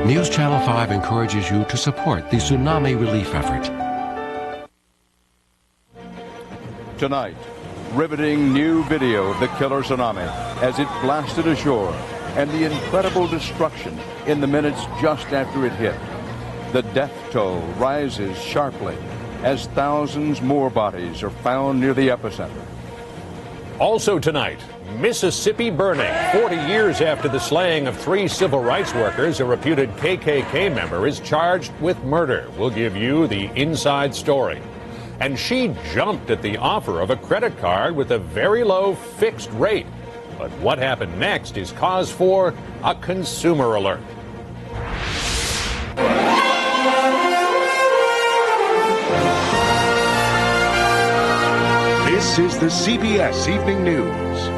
News Channel 5 encourages you to support the tsunami relief effort. Tonight, riveting new video of the killer tsunami as it blasted ashore and the incredible destruction in the minutes just after it hit. The death toll rises sharply as thousands more bodies are found near the epicenter. Also tonight, Mississippi burning. 40 years after the slaying of 3 civil rights workers, a reputed KKK member is charged with murder. We'll give you the inside story. And she jumped at the offer of a credit card with a very low fixed rate. But what happened next is cause for a consumer alert. This is the CBS Evening News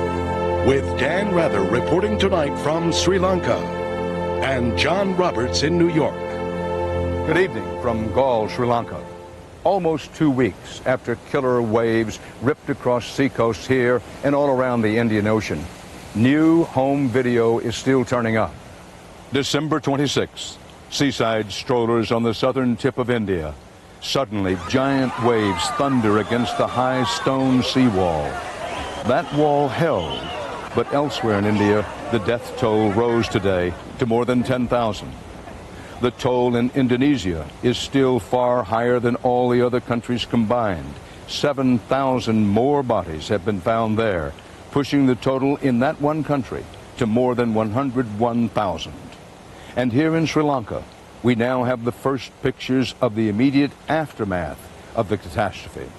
with Dan Rather reporting tonight from Sri Lanka and John Roberts in New York. Good evening from Galle, Sri Lanka. Almost 2 weeks after killer waves ripped across seacoasts here and all around the Indian Ocean, new home video is still turning up. December 26th, seaside strollers on the southern tip of India. Suddenly, giant waves thunder against the high stone seawall. That wall held, but elsewhere in India, the death toll rose today to more than 10,000. The toll in Indonesia is still far higher than all the other countries combined. 7,000 more bodies have been found there, pushing the total in that one country to more than 101,000. And here in Sri Lanka, we now have the first pictures of the immediate aftermath of the catastrophe.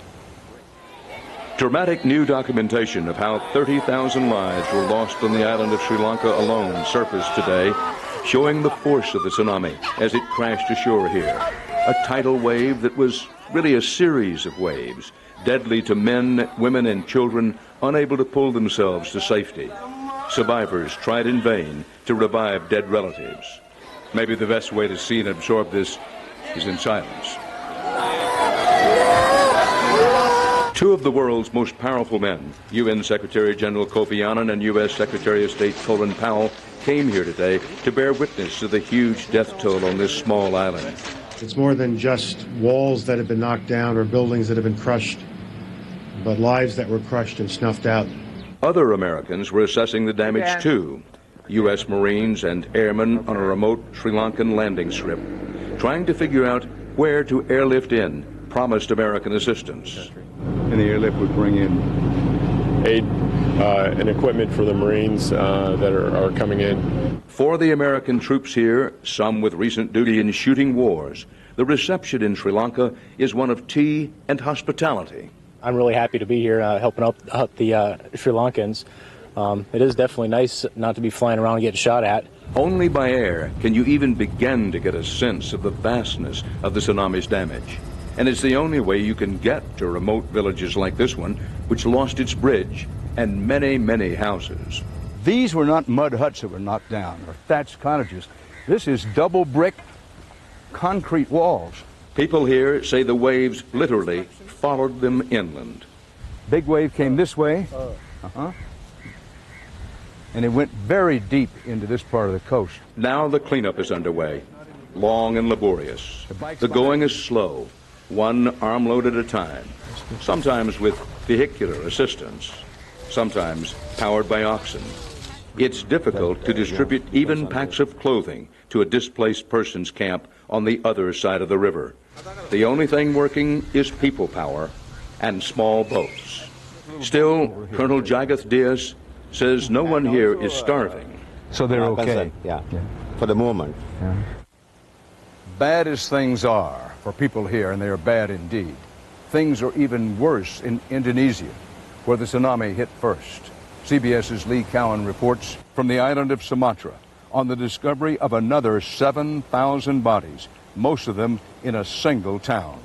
Dramatic new documentation of how 30,000 lives were lost on the island of Sri Lanka alone surfaced today, showing the force of the tsunami as it crashed ashore here. A tidal wave that was really a series of waves, deadly to men, women, and children unable to pull themselves to safety. Survivors tried in vain to revive dead relatives. Maybe the best way to see and absorb this is in silence. 2 of the world's most powerful men, UN Secretary General Kofi Annan and U.S. Secretary of State Colin Powell, came here today to bear witness to the huge death toll on this small island. It's more than just walls that have been knocked down or buildings that have been crushed, but lives that were crushed and snuffed out. Other Americans were assessing the damage too. U.S. Marines and airmen on a remote Sri Lankan landing strip, trying to figure out where to airlift in promised American assistance. And the airlift would bring in aid and equipment for the Marines that are coming in. For the American troops here, some with recent duty in shooting wars, the reception in Sri Lanka is one of tea and hospitality. I'm really happy to be here helping out the Sri Lankans. It is definitely nice not to be flying around and getting shot at. Only by air can you even begin to get a sense of the vastness of the tsunami's damage. And it's the only way you can get to remote villages like this one, which lost its bridge and many, many houses. These were not mud huts that were knocked down or thatched cottages. This is double brick concrete walls. People here say the waves literally followed them inland. Big wave came this way. And it went very deep into this part of the coast. Now the cleanup is underway, long and laborious. The going is slow, one armload at a time, sometimes with vehicular assistance, sometimes powered by oxen. It's difficult to distribute even packs of clothing to a displaced person's camp on the other side of the river. The only thing working is people power and small boats. Still, Colonel Jagath Diaz says no one here is starving. So they're okay? Yeah, for the moment. Yeah. Bad as things are for people here, and they are bad indeed, things are even worse in Indonesia, where the tsunami hit first. CBS's Lee Cowan reports from the island of Sumatra on the discovery of another 7,000 bodies, most of them in a single town.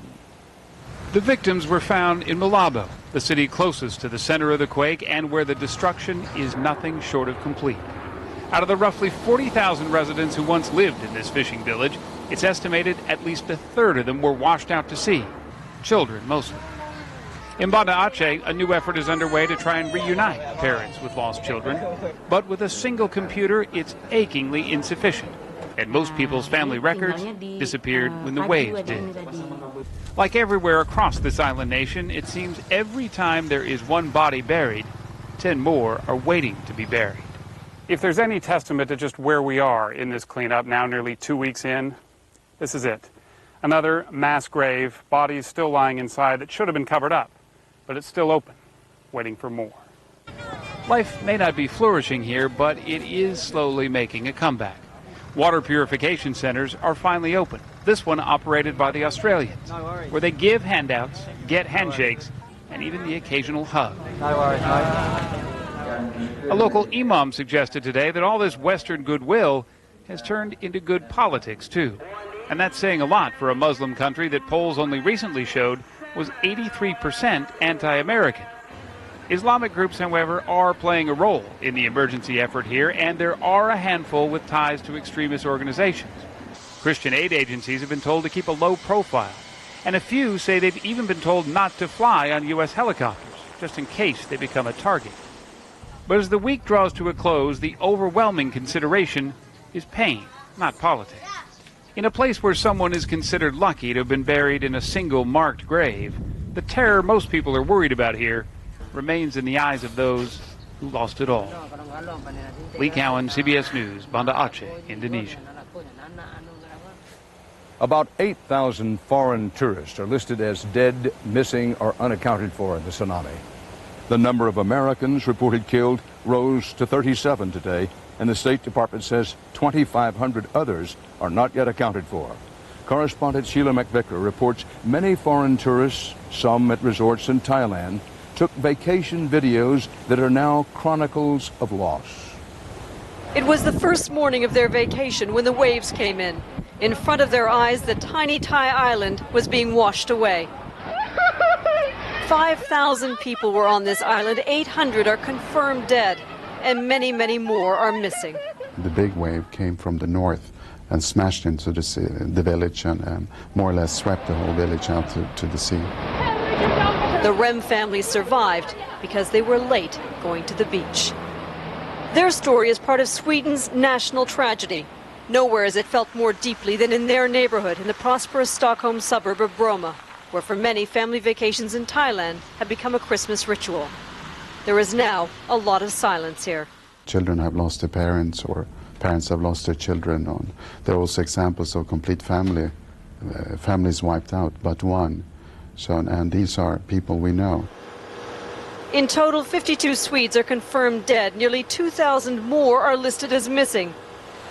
The victims were found in Malabo, the city closest to the center of the quake and where the destruction is nothing short of complete. Out of the roughly 40,000 residents who once lived in this fishing village, it's estimated at least a third of them were washed out to sea, children mostly. In Banda Aceh, a new effort is underway to try and reunite parents with lost children, but with a single computer, it's achingly insufficient. and most people's family records disappeared when the waves did. Like everywhere across this island nation, it seems every time there is one body buried, 10 more are waiting to be buried. If there's any testament to just where we are in this cleanup now nearly 2 weeks in, this is it. Another mass grave, bodies still lying inside that should have been covered up, but it's still open, waiting for more. Life may not be flourishing here, but it is slowly making a comeback. Water purification centers are finally open. This one operated by the Australians, where they give handouts, get handshakes, and even the occasional hug. A local imam suggested today that all this Western goodwill has turned into good politics, too. And that's saying a lot for a Muslim country that polls only recently showed was 83% anti-American. Islamic groups, however, are playing a role in the emergency effort here, and there are a handful with ties to extremist organizations. Christian aid agencies have been told to keep a low profile, and a few say they've even been told not to fly on U.S. helicopters, just in case they become a target. But as the week draws to a close, the overwhelming consideration is pain, not politics. In a place where someone is considered lucky to have been buried in a single marked grave, the terror most people are worried about here remains in the eyes of those who lost it all. Lee Cowan, CBS News, Banda Aceh, Indonesia. About 8,000 foreign tourists are listed as dead, missing, or unaccounted for in the tsunami. The number of Americans reported killed rose to 37 today, and the State Department says 2,500 others are not yet accounted for. Correspondent Sheila McVicker reports many foreign tourists, some at resorts in Thailand, took vacation videos that are now chronicles of loss. It was the first morning of their vacation when the waves came in. In front of their eyes, the tiny Thai island was being washed away. 5,000 people were on this island, 800 are confirmed dead, and many, many more are missing. The big wave came from the north and smashed into the village and more or less swept the whole village out to the sea. The Rem family survived because they were late going to the beach. Their story is part of Sweden's national tragedy. Nowhere has it felt more deeply than in their neighborhood in the prosperous Stockholm suburb of Bromma, where for many family vacations in Thailand have become a Christmas ritual. There is now a lot of silence here. Children have lost their parents, or parents have lost their children. There are also examples of complete families wiped out, but one. And these are people we know. In total, 52 Swedes are confirmed dead. Nearly 2,000 more are listed as missing.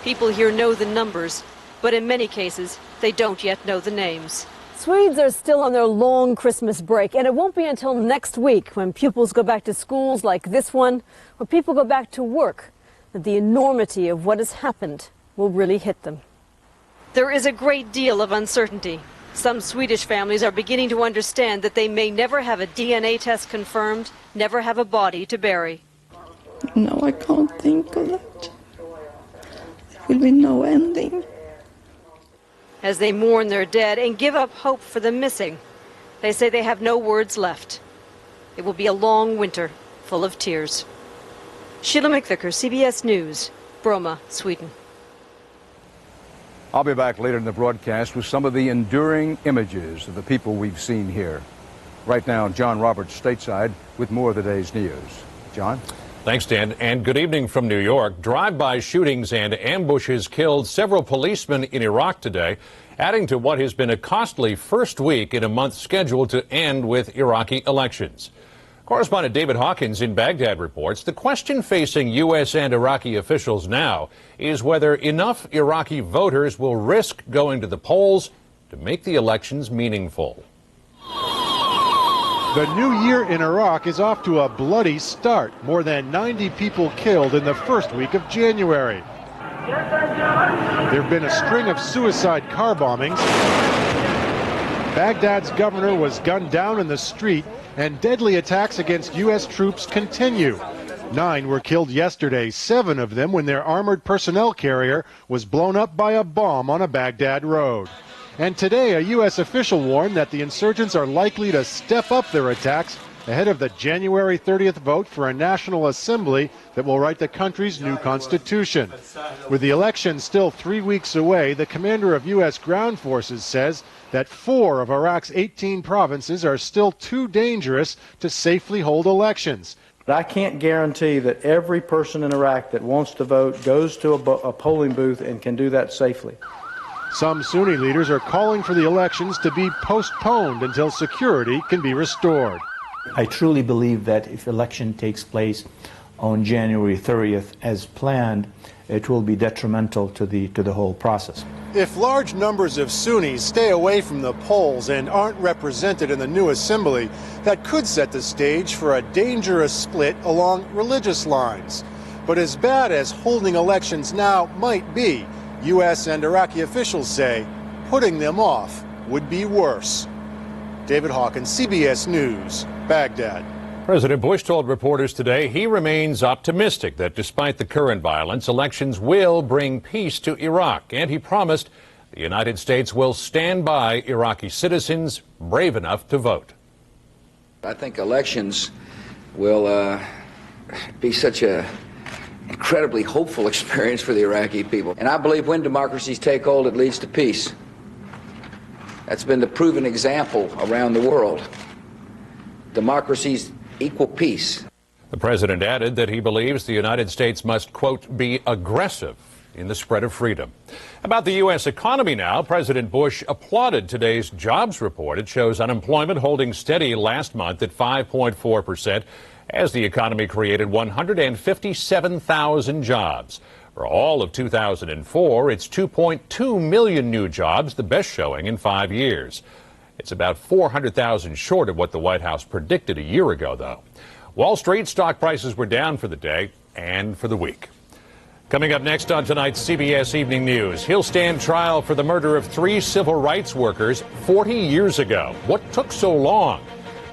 People here know the numbers, but in many cases, they don't yet know the names. Swedes are still on their long Christmas break, and it won't be until next week, when pupils go back to schools like this one, or people go back to work, that the enormity of what has happened will really hit them. There is a great deal of uncertainty. Some Swedish families are beginning to understand that they may never have a DNA test confirmed, never have a body to bury. No, I can't think of that. There will be no ending. As they mourn their dead and give up hope for the missing, they say they have no words left. It will be a long winter full of tears. Sheila McVicker, CBS News, Bromma, Sweden. I'll be back later in the broadcast with some of the enduring images of the people we've seen here. Right now, John Roberts stateside with more of the day's news. John? Thanks, Dan, and good evening from New York. Drive-by shootings and ambushes killed several policemen in Iraq today, adding to what has been a costly first week in a month scheduled to end with Iraqi elections. Correspondent David Hawkins in Baghdad reports the question facing U.S. and Iraqi officials now is whether enough Iraqi voters will risk going to the polls to make the elections meaningful. The new year in Iraq is off to a bloody start. More than 90 people killed in the first week of January. There have been a string of suicide car bombings. Baghdad's governor was gunned down in the street, and deadly attacks against U.S. troops continue. 9 were killed yesterday, 7 of them when their armored personnel carrier was blown up by a bomb on a Baghdad road. And today, a U.S. official warned that the insurgents are likely to step up their attacks ahead of the January 30th vote for a National Assembly that will write the country's new constitution. With the election still 3 weeks away, the commander of U.S. ground forces says that 4 of Iraq's 18 provinces are still too dangerous to safely hold elections. But I can't guarantee that every person in Iraq that wants to vote goes to a polling booth and can do that safely. Some Sunni leaders are calling for the elections to be postponed until security can be restored. I truly believe that if election takes place on January 30th as planned, it will be detrimental to the whole process. If large numbers of Sunnis stay away from the polls and aren't represented in the new assembly, that could set the stage for a dangerous split along religious lines. But as bad as holding elections now might be, U.S. and Iraqi officials say putting them off would be worse. David Hawkins, CBS News, Baghdad. President Bush told reporters today he remains optimistic that despite the current violence, elections will bring peace to Iraq. And he promised the United States will stand by Iraqi citizens brave enough to vote. I think elections will be such an incredibly hopeful experience for the Iraqi people. And I believe when democracies take hold, it leads to peace. That's been the proven example around the world. Democracies equal peace. The president added that he believes the United States must, quote, be aggressive in the spread of freedom. About the U.S. economy now, President Bush applauded today's jobs report. It shows unemployment holding steady last month at 5.4% as the economy created 157,000 jobs. For all of 2004, it's 2.2 million new jobs, the best showing in 5 years. It's about 400,000 short of what the White House predicted a year ago, though. Wall Street stock prices were down for the day and for the week. Coming up next on tonight's CBS Evening News, he'll stand trial for the murder of 3 civil rights workers 40 years ago. What took so long?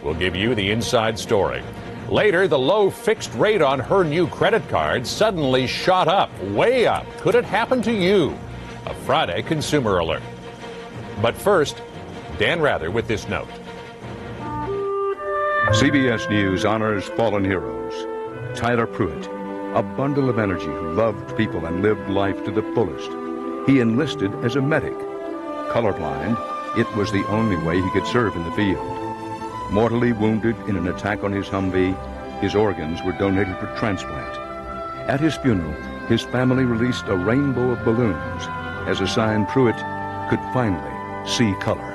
We'll give you the inside story. Later, the low fixed rate on her new credit card suddenly shot up, way up. Could it happen to you? A Friday consumer alert. But first, Dan Rather with this note. CBS News honors fallen heroes. Tyler Pruitt, a bundle of energy who loved people and lived life to the fullest. He enlisted as a medic. Colorblind, it was the only way he could serve in the field. Mortally wounded in an attack on his Humvee, his organs were donated for transplant. At his funeral, his family released a rainbow of balloons as a sign Pruitt could finally see color.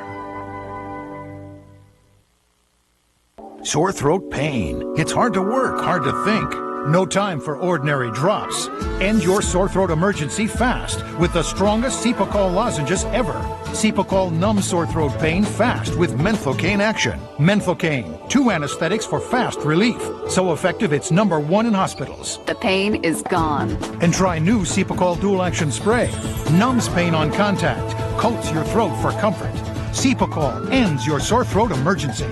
Sore throat pain. It's hard to work, hard to think. No time for ordinary drops. End your sore throat emergency fast with the strongest Cepacol lozenges ever. Cepacol numbs sore throat pain fast with Menthocane action. Menthocane, 2 anesthetics for fast relief. So effective it's #1 in hospitals. The pain is gone. And try new Cepacol dual action spray. Numbs pain on contact, coats your throat for comfort. Cepacol ends your sore throat emergency.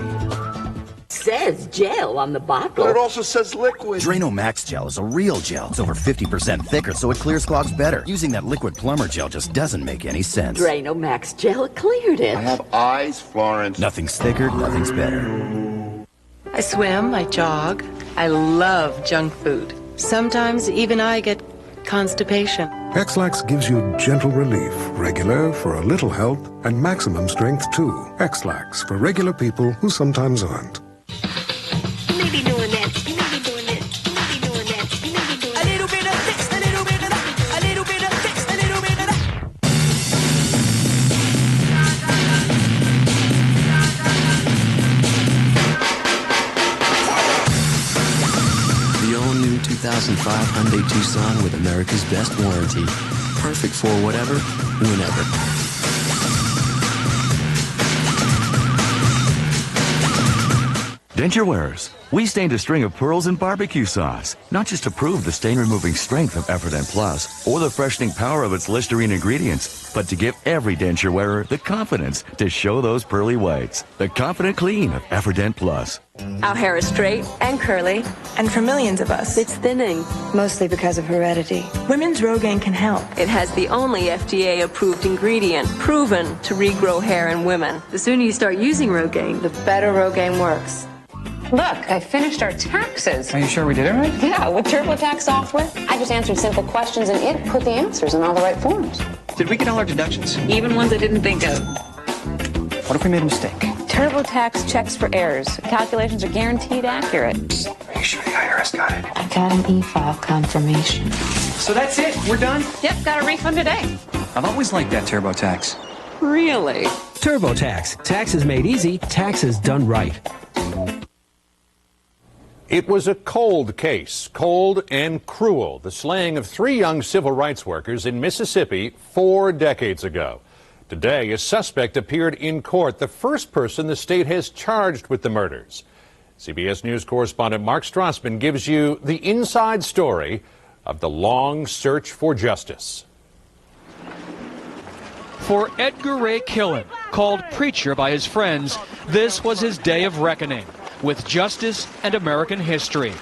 Says gel on the bottle. But it also says liquid. Drano Max Gel is a real gel. It's over 50% thicker, so it clears clogs better. Using that liquid plumber gel just doesn't make any sense. Drano Max Gel cleared it. I have eyes, Florence. Nothing's thicker, nothing's better. I swim, I jog. I love junk food. Sometimes even I get constipation. X-Lax gives you gentle relief, regular for a little help, and maximum strength too. X-Lax for regular people who sometimes aren't. The all-new 2005 Hyundai Tucson with America's best warranty. Perfect for whatever, whenever. Denture wearers, we stained a string of pearls in barbecue sauce, not just to prove the stain-removing strength of Efferdent Plus or the freshening power of its Listerine ingredients, but to give every denture wearer the confidence to show those pearly whites. The confident clean of Efferdent Plus. Our hair is straight and curly, and for millions of us, it's thinning, mostly because of heredity. Women's Rogaine can help. It has the only FDA-approved ingredient proven to regrow hair in women. The sooner you start using Rogaine, the better Rogaine works. Look, I finished our taxes. Are you sure we did it right? Yeah, with TurboTax software, I just answered simple questions and it put the answers in all the right forms. Did we get all our deductions? Even ones I didn't think of. What if we made a mistake? TurboTax checks for errors. Calculations are guaranteed accurate. Are you sure the IRS got it? I got an e-file confirmation. So that's it? We're done? Yep, got a refund today. I've always liked that TurboTax. Really? TurboTax. Taxes made easy. Taxes done right. It was a cold case, cold and cruel, the slaying of 3 young civil rights workers in Mississippi 4 decades ago. Today, a suspect appeared in court, the first person the state has charged with the murders. CBS News correspondent Mark Strassman gives you the inside story of the long search for justice. For Edgar Ray Killen, called preacher by his friends, this was his day of reckoning with justice and American history.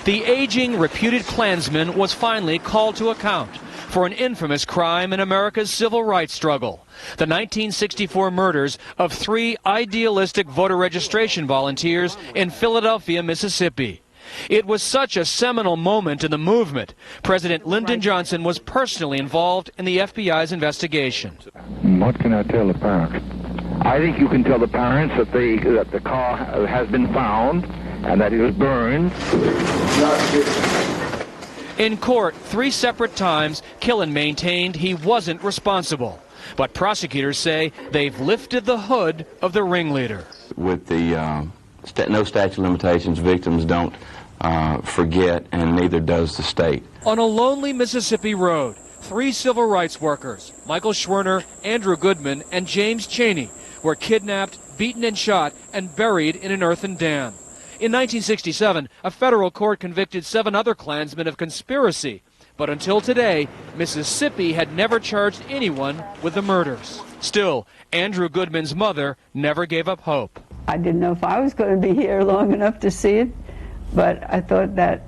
The aging, reputed Klansman was finally called to account for an infamous crime in America's civil rights struggle, the 1964 murders of 3 idealistic voter registration volunteers in Philadelphia, Mississippi. It was such a seminal moment in the movement. President Lyndon Johnson was personally involved in the FBI's investigation. What can I tell the parents? I think you can tell the parents that the car has been found and that it was burned. In court, 3 separate times, Killen maintained he wasn't responsible. But prosecutors say they've lifted the hood of the ringleader. With the no statute of limitations, victims don't forget, and neither does the state. On a lonely Mississippi road, 3 civil rights workers, Michael Schwerner, Andrew Goodman, and James Chaney, were kidnapped, beaten and shot, and buried in an earthen dam. In 1967, a federal court convicted 7 other Klansmen of conspiracy. But until today, Mississippi had never charged anyone with the murders. Still, Andrew Goodman's mother never gave up hope. I didn't know if I was going to be here long enough to see it, but I thought that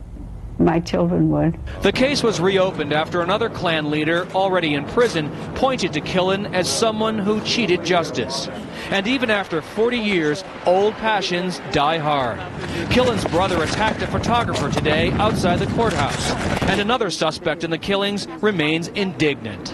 my children would. The case was reopened after another Klan leader, already in prison, pointed to Killen as someone who cheated justice. And even after 40 years, old passions die hard. Killen's brother attacked a photographer today outside the courthouse, and another suspect in the killings remains indignant.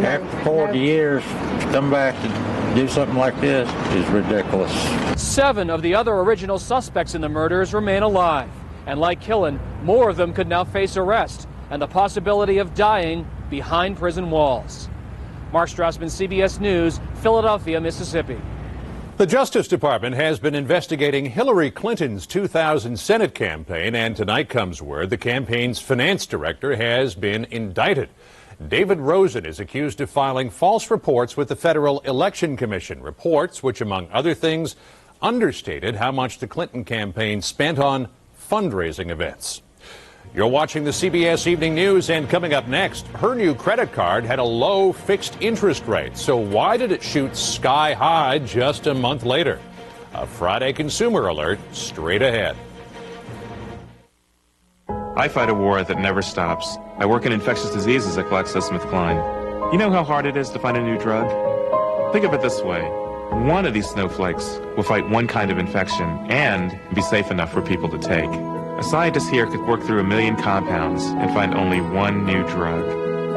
After 40 years, to come back and do something like this is ridiculous. 7 of the other original suspects in the murders remain alive. And like Killen, more of them could now face arrest and the possibility of dying behind prison walls. Mark Strassman, CBS News, Philadelphia, Mississippi. The Justice Department has been investigating Hillary Clinton's 2000 Senate campaign, and tonight comes word the campaign's finance director has been indicted. David Rosen is accused of filing false reports with the Federal Election Commission, reports which, among other things, understated how much the Clinton campaign spent on fundraising events. You're watching the CBS Evening News, and coming up next, her new credit card had a low fixed interest rate. So why did it shoot sky high just a month later? A Friday consumer alert straight ahead. I fight a war that never stops. I work in infectious diseases at GlaxoSmithKline. You know how hard it is to find a new drug? Think of it this way. One of these snowflakes will fight one kind of infection and be safe enough for people to take. A scientist here could work through 1 million compounds and find only one new drug.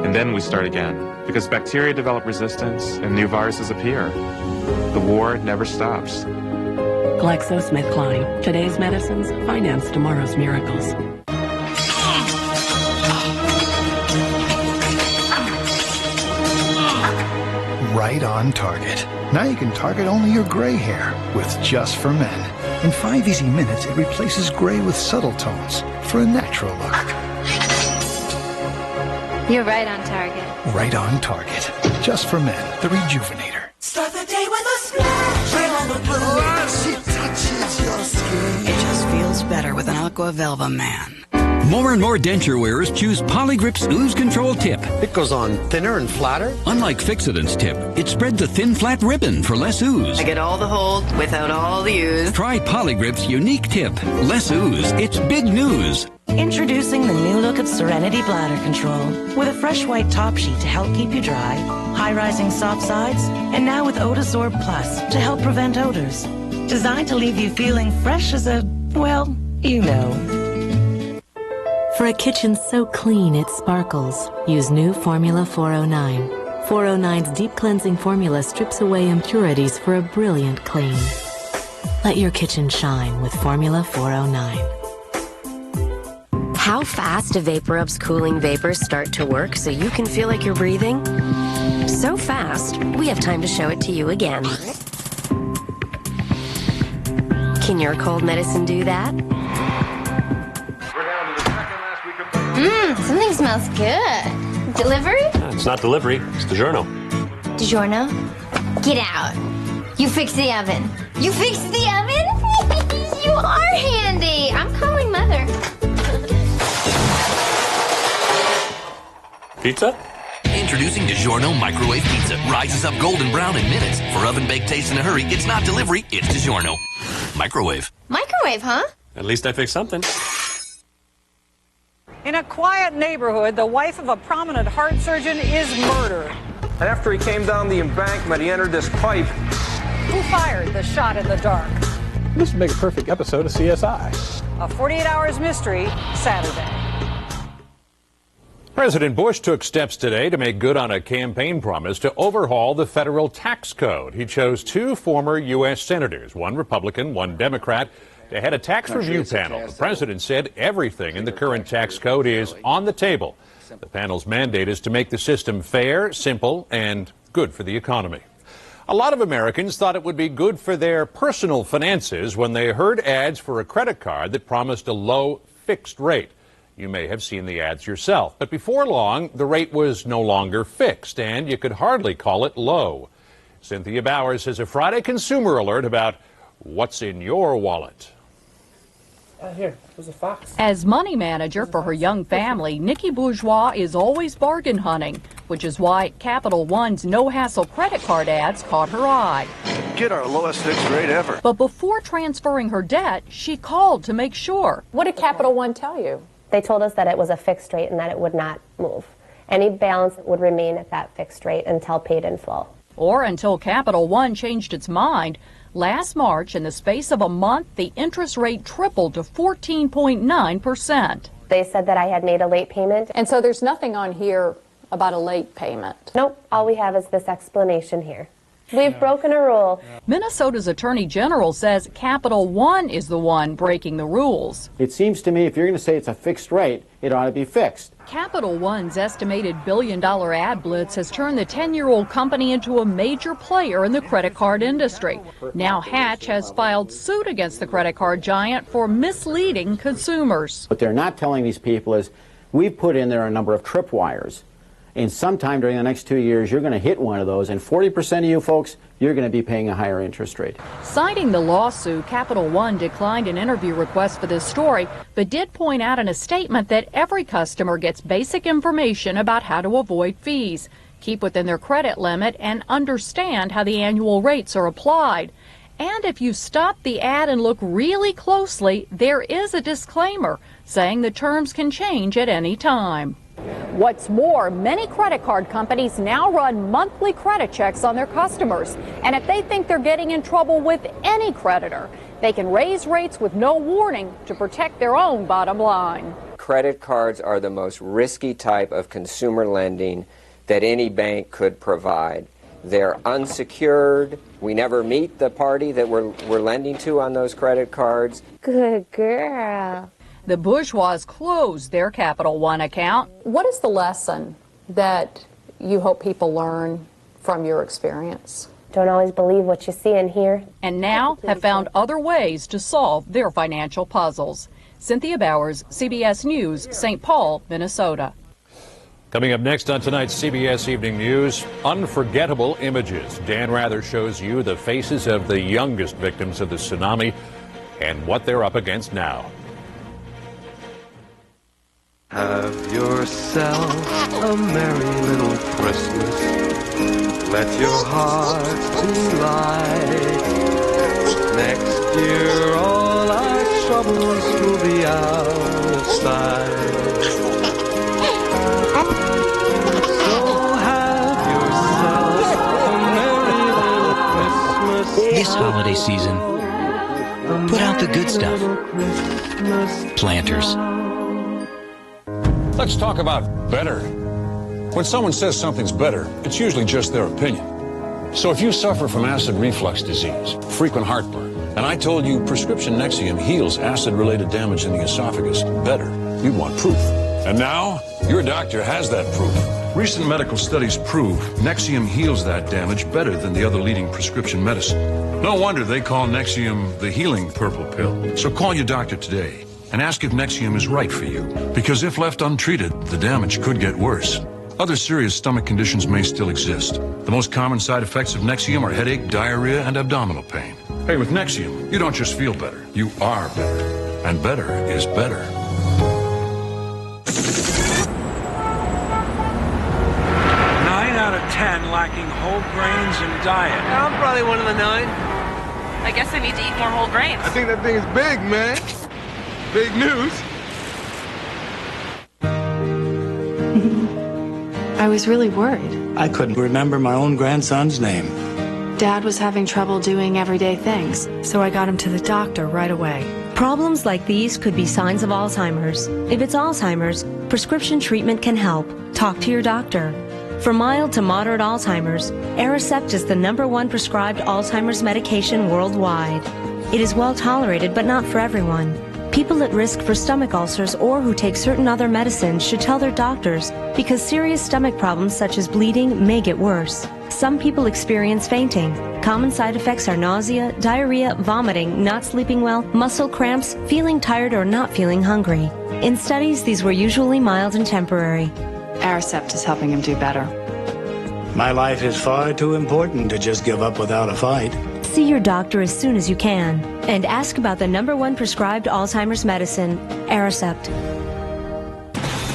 And then we start again, because bacteria develop resistance and new viruses appear. The war never stops. GlaxoSmithKline. Today's medicines finance tomorrow's miracles. Right on target. Now you can target only your gray hair with Just for Men. In 5 easy minutes, it replaces gray with subtle tones for a natural look. You're right on target. Right on target. Just for Men, the Rejuvenator. Start the day with a splash. Right on the blue. Oh, she touches your skin. It just feels better with an Aqua Velva Man. More and more denture wearers choose Polygrip's Ooze Control Tip. It goes on thinner and flatter? Unlike Fixodent's Tip, it spreads a thin, flat ribbon for less ooze. I get all the hold without all the ooze. Try Polygrip's unique tip. Less ooze. It's big news. Introducing the new look of Serenity Bladder Control. With a fresh white top sheet to help keep you dry, high-rising soft sides, and now with Odosorb Plus to help prevent odors. Designed to leave you feeling fresh as a Well, you know. For a kitchen so clean it sparkles, use new Formula 409. 409's deep cleansing formula strips away impurities for a brilliant clean. Let your kitchen shine with Formula 409. How fast do VapoRub's cooling vapors start to work so you can feel like you're breathing? So fast, we have time to show it to you again. Can your cold medicine do that? Something smells good. Delivery? It's not delivery, it's DiGiorno. DiGiorno? Get out. You fixed the oven. You fixed the oven? You are handy. I'm calling Mother. Pizza? Introducing DiGiorno Microwave Pizza. Rises up golden brown in minutes. For oven-baked taste in a hurry, it's not delivery, it's DiGiorno. Microwave. Microwave, huh? At least I fixed something. In a quiet neighborhood, the wife of a prominent heart surgeon is murdered. And after he came down the embankment, he entered this pipe. Who fired the shot in the dark? This would make a perfect episode of CSI. A 48 Hours mystery, Saturday. President Bush took steps today to make good on a campaign promise to overhaul the federal tax code. He chose two former U.S. senators, one Republican, one Democrat, to head a tax review panel. The president said everything in the current tax code is on the table. The panel's mandate is to make the system fair, simple, and good for the economy. A lot of Americans thought it would be good for their personal finances when they heard ads for a credit card that promised a low fixed rate. You may have seen the ads yourself, but before long, the rate was no longer fixed, and you could hardly call it low. Cynthia Bowers has a Friday consumer alert about what's in your wallet. Here, there's a fox. As money manager for her young family, Nikki Bourgeois is always bargain hunting, which is why Capital One's no-hassle credit card ads caught her eye. Get our lowest fixed rate ever. But before transferring her debt, she called to make sure. What did Capital One tell you? They told us that it was a fixed rate and that it would not move. Any balance would remain at that fixed rate until paid in full. Or until Capital One changed its mind. Last March, in the space of a month, the interest rate tripled to 14.9%. They said that I had made a late payment. And so there's nothing on here about a late payment? Nope. All we have is this explanation here. We've broken a rule. Minnesota's Attorney General says Capital One is the one breaking the rules. It seems to me if you're going to say it's a fixed rate, it ought to be fixed. Capital One's estimated billion-dollar ad blitz has turned the 10-year-old company into a major player in the credit card industry. Now Hatch has filed suit against the credit card giant for misleading consumers. What they're not telling these people is we've put in there a number of tripwires. And sometime during the next 2 years, you're going to hit one of those, and 40% of you folks, you're going to be paying a higher interest rate. Citing the lawsuit, Capital One declined an interview request for this story, but did point out in a statement that every customer gets basic information about how to avoid fees, keep within their credit limit, and understand how the annual rates are applied. And if you stop the ad and look really closely, there is a disclaimer saying the terms can change at any time. What's more, many credit card companies now run monthly credit checks on their customers. And if they think they're getting in trouble with any creditor, they can raise rates with no warning to protect their own bottom line. Credit cards are the most risky type of consumer lending that any bank could provide. They're unsecured. We never meet the party that we're lending to on those credit cards. Good girl. The Bourgeois closed their Capital One account. What is the lesson that you hope people learn from your experience? Don't always believe what you see and hear. And now have found other ways to solve their financial puzzles. Cynthia Bowers, CBS News, St. Paul, Minnesota. Coming up next on tonight's CBS Evening News, unforgettable images. Dan Rather shows you the faces of the youngest victims of the tsunami and what they're up against now. Have yourself a merry little Christmas. Let your heart be light. Next year all our troubles will be out of sight. So have yourself a merry little Christmas. This holiday season, Put out the good stuff. Planters. Let's talk about better. When someone says something's better, it's usually just their opinion. So if you suffer from acid reflux disease, frequent heartburn, and I told you prescription Nexium heals acid-related damage in the esophagus better, you'd want proof. And now, your doctor has that proof. Recent medical studies prove Nexium heals that damage better than the other leading prescription medicine. No wonder they call Nexium the healing purple pill. So call your doctor today and ask if Nexium is right for you. Because if left untreated, the damage could get worse. Other serious stomach conditions may still exist. The most common side effects of Nexium are headache, diarrhea, and abdominal pain. Hey, with Nexium, you don't just feel better, you are better. And better is better. 9 out of 10 lacking whole grains in diet. I'm probably one of the 9. I guess I need to eat more whole grains. I think that thing is big, man. Big news. I was really worried. I couldn't remember my own grandson's name. Dad was having trouble doing everyday things, so I got him to the doctor right away. Problems like these could be signs of Alzheimer's. If it's Alzheimer's, prescription treatment can help. Talk to your doctor. For mild to moderate Alzheimer's, Aricept is the #1 prescribed Alzheimer's medication worldwide. It is well tolerated, but not for everyone. People at risk for stomach ulcers or who take certain other medicines should tell their doctors because serious stomach problems such as bleeding may get worse. Some people experience fainting. Common side effects are nausea, diarrhea, vomiting, not sleeping well, muscle cramps, feeling tired or not feeling hungry. In studies, these were usually mild and temporary. Aricept is helping him do better. My life is far too important to just give up without a fight. See your doctor as soon as you can and ask about the #1 prescribed Alzheimer's medicine, Aricept.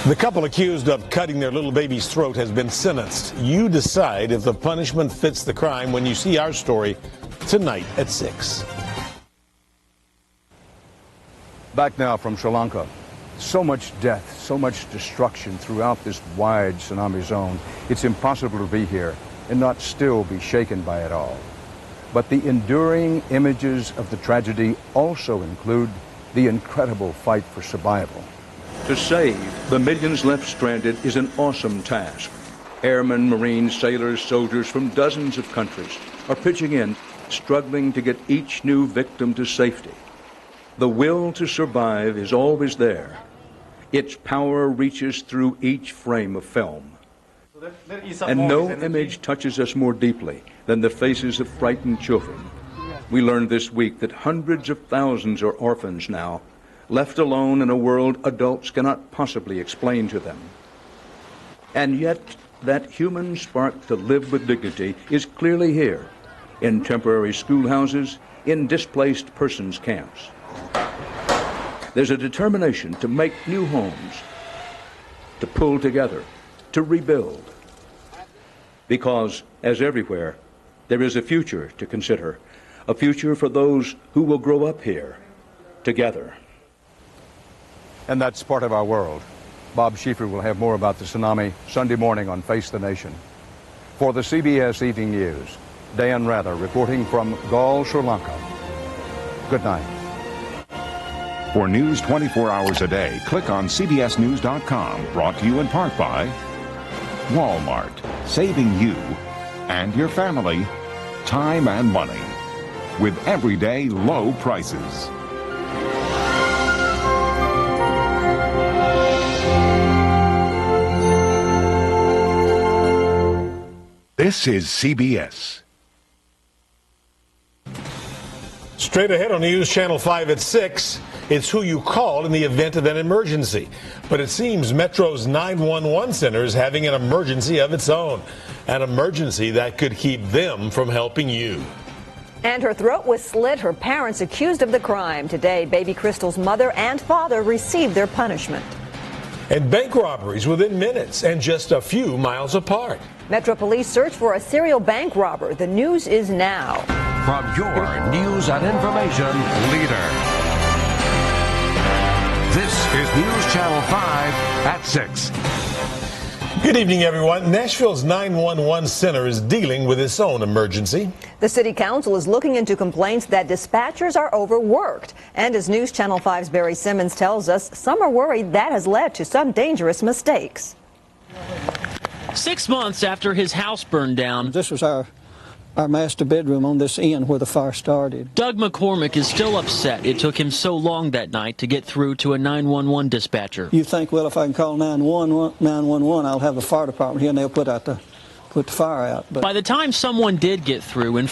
The couple accused of cutting their little baby's throat has been sentenced. You decide if the punishment fits the crime when you see our story tonight at 6. Back now from Sri Lanka. So much death, so much destruction throughout this wide tsunami zone. It's impossible to be here and not still be shaken by it all. But the enduring images of the tragedy also include the incredible fight for survival. To save the millions left stranded is an awesome task. Airmen, Marines, sailors, soldiers from dozens of countries are pitching in, struggling to get each new victim to safety. The will to survive is always there. Its power reaches through each frame of film. And no image touches us more deeply than the faces of frightened children. We learned this week that hundreds of thousands are orphans now, left alone in a world adults cannot possibly explain to them. And yet, that human spark to live with dignity is clearly here, in temporary schoolhouses, in displaced persons camps. There's a determination to make new homes, to pull together, to rebuild. Because, as everywhere, there is a future to consider, a future for those who will grow up here, together. And that's part of our world. Bob Schieffer will have more about the tsunami Sunday morning on Face the Nation. For the CBS Evening News, Dan Rather reporting from Galle, Sri Lanka. Good night. For news 24 hours a day, click on cbsnews.com. Brought to you in part by Walmart, saving you and your family time and money with everyday low prices. This is CBS. Straight ahead on News Channel 5 at 6, it's who you call in the event of an emergency. But it seems Metro's 911 center is having an emergency of its own, an emergency that could keep them from helping you. And her throat was slit, her parents accused of the crime. Today, baby Crystal's mother and father received their punishment. And bank robberies within minutes and just a few miles apart. Metro Police search for a serial bank robber. The news is now. From your news and information leader. This is News Channel 5 at 6. Good evening, everyone. Nashville's 911 center is dealing with its own emergency. The city council is looking into complaints that dispatchers are overworked. And as News Channel 5's Barry Simmons tells us, some are worried that has led to some dangerous mistakes. 6 months after his house burned down, this was our master bedroom on this end where the fire started. Doug McCormick is still upset it took him so long that night to get through to a 911 dispatcher. You think, well, if I can call 911, I'll have the fire department here and they'll put the fire out. But by the time someone did get through and